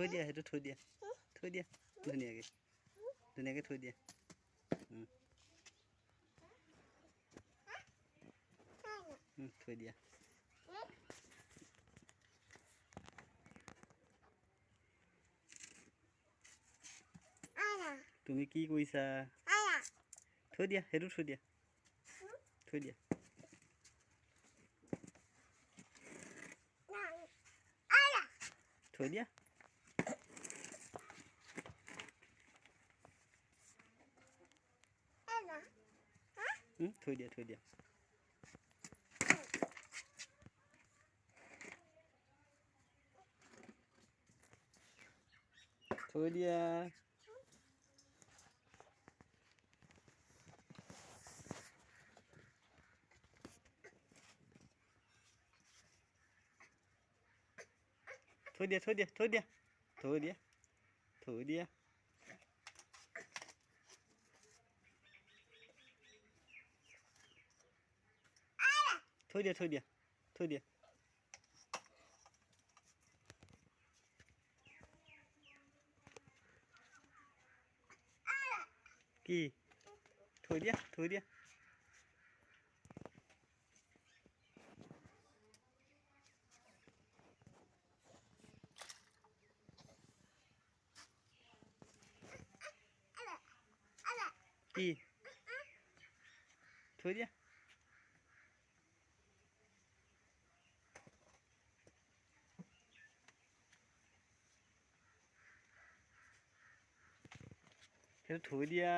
থৈ দিয়া সেইটো থৈ দিয়া ধুনীয়াকৈ থৈ দিয়া থৈ দিয়া তুমি কি কৰিছা থৈ দিয়া সেইটো থৈ দিয়া থৈ দিয়া থৈ দিয়া থৈ দিয়া থৈ দিয়া থৈ দিয়া থৈ দিয়া থৈ দিয়া থৈ দিয়া থৈ দিয়া থৈ দিয়া থৈ দিয়া থৈ দিয়া থৈ দিয়া কি থৈ দিয়া থৈ দিয়া কি থৈ দিয়া সেইটো থৈ দিয়া